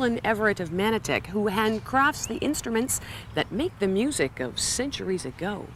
Colin Everett of Manotick, who handcrafts the instruments that make the music of centuries ago.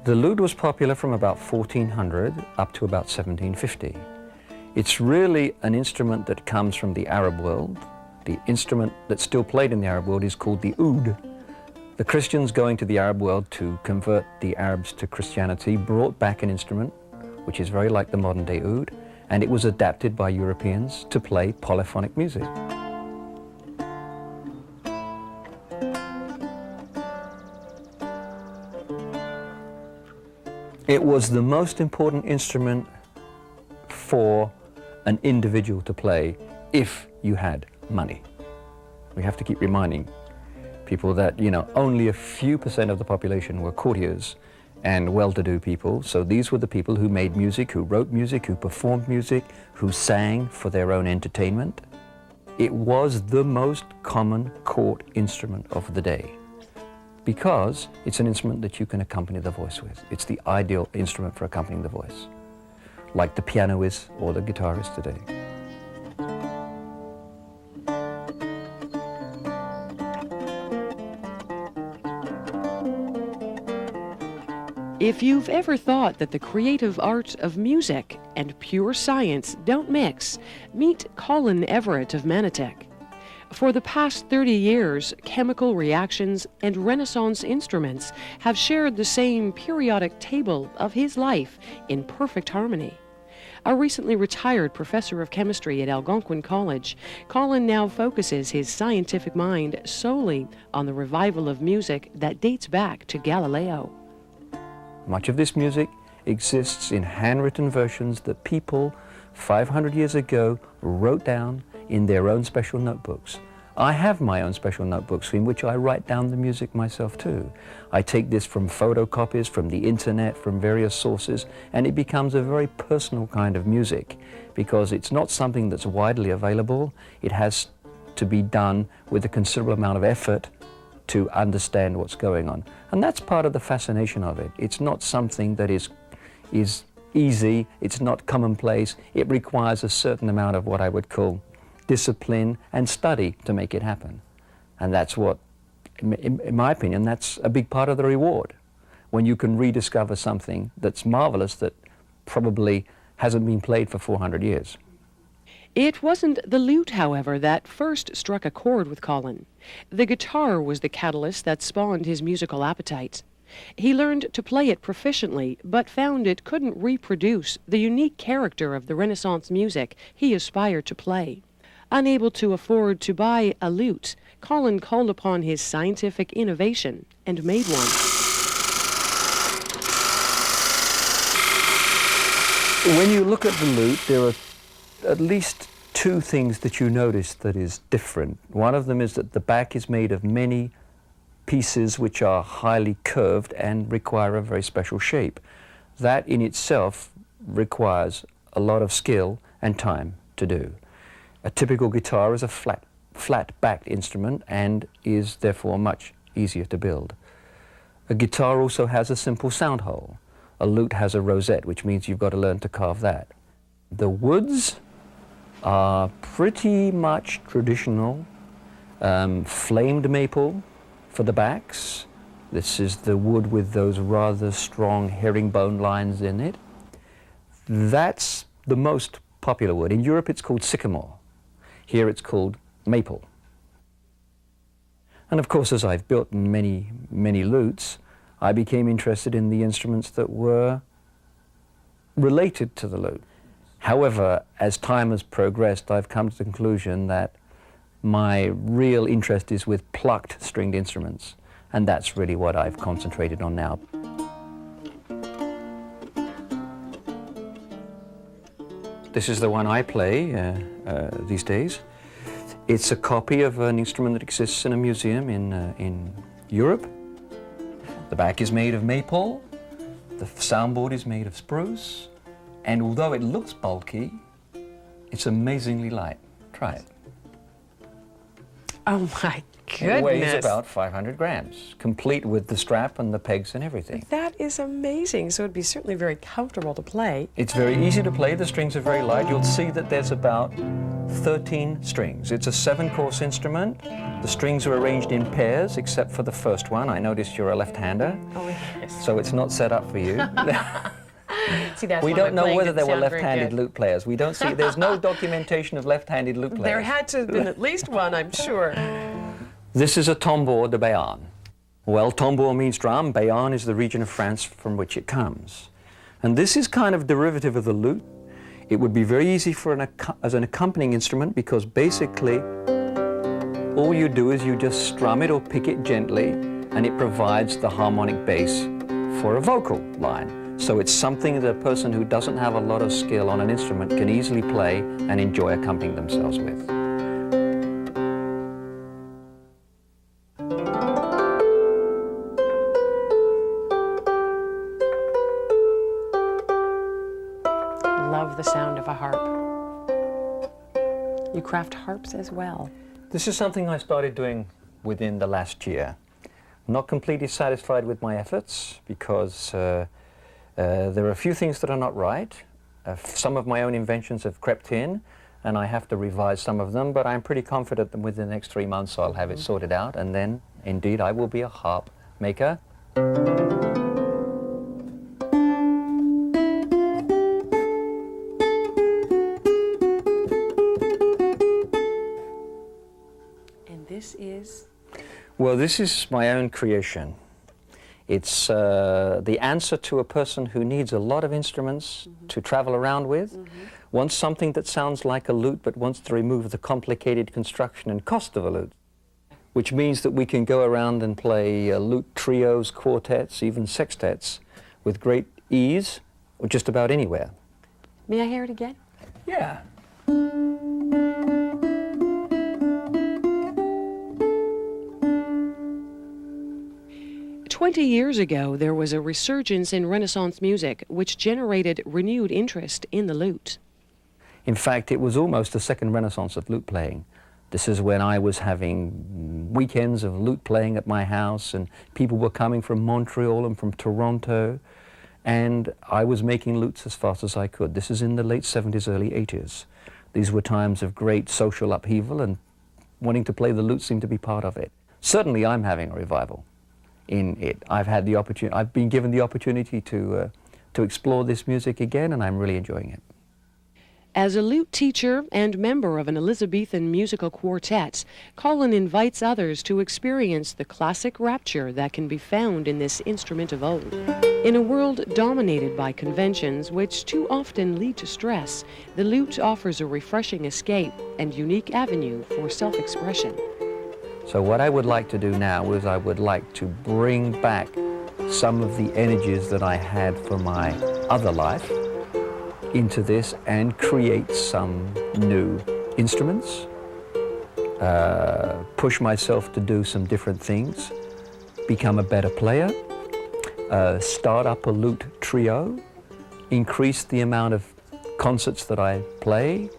The lute was popular from about 1400 up to about 1750. It's really an instrument that comes from the Arab world. The instrument that's still played in the Arab world is called the oud. The Christians going to the Arab world to convert the Arabs to Christianity brought back an instrument which is very like the modern day oud, and it was adapted by Europeans to play polyphonic music. It was the most important instrument for an individual to play if you had money. We have to keep reminding people that, only a few % of the population were courtiers and well-to-do people. So these were the people who made music, who wrote music, who performed music, who sang for their own entertainment. It was the most common court instrument of the day, because it's an instrument that you can accompany the voice with. It's the ideal instrument for accompanying the voice, like the piano is or the guitar is today. If you've ever thought that the creative art of music and pure science don't mix, meet Colin Everett of Manotick. For the past 30 years, chemical reactions and Renaissance instruments have shared the same periodic table of his life in perfect harmony. A recently retired professor of chemistry at Algonquin College, Colin now focuses his scientific mind solely on the revival of music that dates back to Galileo. Much of this music exists in handwritten versions that people 500 years ago wrote down in their own special notebooks. I have my own special notebooks in which I write down the music myself too. I take this from photocopies, from the internet, from various sources, and it becomes a very personal kind of music because it's not something that's widely available. It has to be done with a considerable amount of effort to understand what's going on. And that's part of the fascination of it. It's not something that is easy, it's not commonplace. It requires a certain amount of what I would call discipline and study to make it happen. And that's what, in my opinion, that's a big part of the reward. When you can rediscover something that's marvelous that probably hasn't been played for 400 years. It wasn't the lute, however, that first struck a chord with Colin. The guitar was the catalyst that spawned his musical appetite. He learned to play it proficiently, but found it couldn't reproduce the unique character of the Renaissance music he aspired to play. Unable to afford to buy a lute, Colin called upon his scientific innovation and made one. When you look at the lute, there are at least two things that you notice that is different. One of them is that the back is made of many pieces which are highly curved and require a very special shape. That in itself requires a lot of skill and time to do. A typical guitar is a flat-backed instrument and is therefore much easier to build. A guitar also has a simple sound hole. A lute has a rosette, which means you've got to learn to carve that. The woods are pretty much traditional. Flamed maple for the backs. This is the wood with those rather strong herringbone lines in it. That's the most popular wood. In Europe it's called sycamore. Here it's called maple. And of course, as I've built many, many lutes, I became interested in the instruments that were related to the lute. However, as time has progressed, I've come to the conclusion that my real interest is with plucked stringed instruments, and that's really what I've concentrated on now. This is the one I play these days. It's a copy of an instrument that exists in a museum in Europe. The back is made of maple, the soundboard is made of spruce, and although it looks bulky, it's amazingly light. Try it. Oh my goodness. It weighs about 500 grams, complete with the strap and the pegs and everything. That is amazing. So it'd be certainly very comfortable to play. It's very easy to play. The strings are very light. You'll see that there's about 13 strings. It's a 7-course instrument. The strings are arranged in pairs, except for the first one. I noticed you're a left-hander. Oh, yes. So it's not set up for you. See, that's We why don't my know playing whether didn't there were sound very left-handed good. lute players. We don't see, there's no documentation of left-handed lute players. There had to have been at least one, I'm sure. This is a tambour de Béarn. Well, tambour means drum. Béarn is the region of France from which it comes. And this is kind of derivative of the lute. It would be very easy for as an accompanying instrument because basically all you do is you just strum it or pick it gently and it provides the harmonic bass for a vocal line. So it's something that a person who doesn't have a lot of skill on an instrument can easily play and enjoy accompanying themselves with. Love the sound of a harp. You craft harps as well. This is something I started doing within the last year. I'm not completely satisfied with my efforts because there are a few things that are not right. Some of my own inventions have crept in and I have to revise some of them, but I'm pretty confident that within the next 3 months I'll have it sorted out, and then indeed I will be a harp maker. And this is? Well, this is my own creation. It's the answer to a person who needs a lot of instruments to travel around with, wants something that sounds like a lute but wants to remove the complicated construction and cost of a lute, which means that we can go around and play lute trios, quartets, even sextets with great ease, or just about anywhere. May I hear it again? Yeah. 20 years ago, there was a resurgence in Renaissance music, which generated renewed interest in the lute. In fact, it was almost a second renaissance of lute playing. This is when I was having weekends of lute playing at my house, and people were coming from Montreal and from Toronto, and I was making lutes as fast as I could. This is in the late 70s, early 80s. These were times of great social upheaval, and wanting to play the lute seemed to be part of it. Certainly I'm having a revival in it. I've been given the opportunity to explore this music again, and I'm really enjoying it. As a lute teacher and member of an Elizabethan musical quartet, Colin invites others to experience the classic rapture that can be found in this instrument of old. In a world dominated by conventions which too often lead to stress, the lute offers a refreshing escape and unique avenue for self-expression. So what I would like to do now is I would like to bring back some of the energies that I had for my other life into this and create some new instruments, push myself to do some different things, become a better player, start up a lute trio, increase the amount of concerts that I play,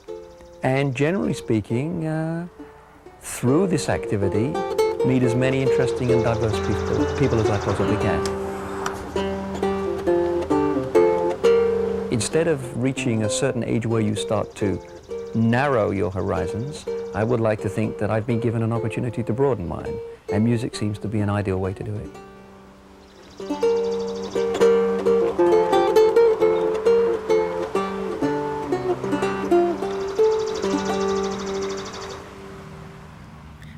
and generally speaking, through this activity, meet as many interesting and diverse people as I possibly can. Instead of reaching a certain age where you start to narrow your horizons, I would like to think that I've been given an opportunity to broaden mine, and music seems to be an ideal way to do it.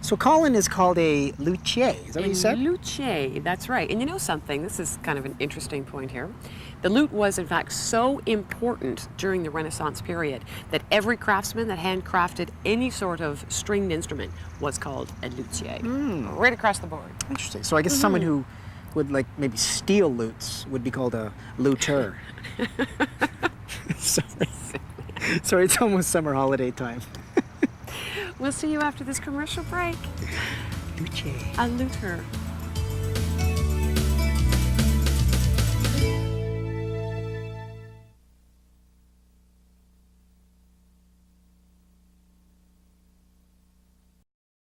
So Colin is called a luthier, is that what you said? Luthier, that's right. And you know something, this is kind of an interesting point here. The lute was in fact so important during the Renaissance period that every craftsman that handcrafted any sort of stringed instrument was called a luthier. Right across the board. Interesting. So I guess someone who would like maybe steal lutes would be called a lutteur. So- Sorry, it's almost summer holiday time. We'll see you after this commercial break. Luce. A luter.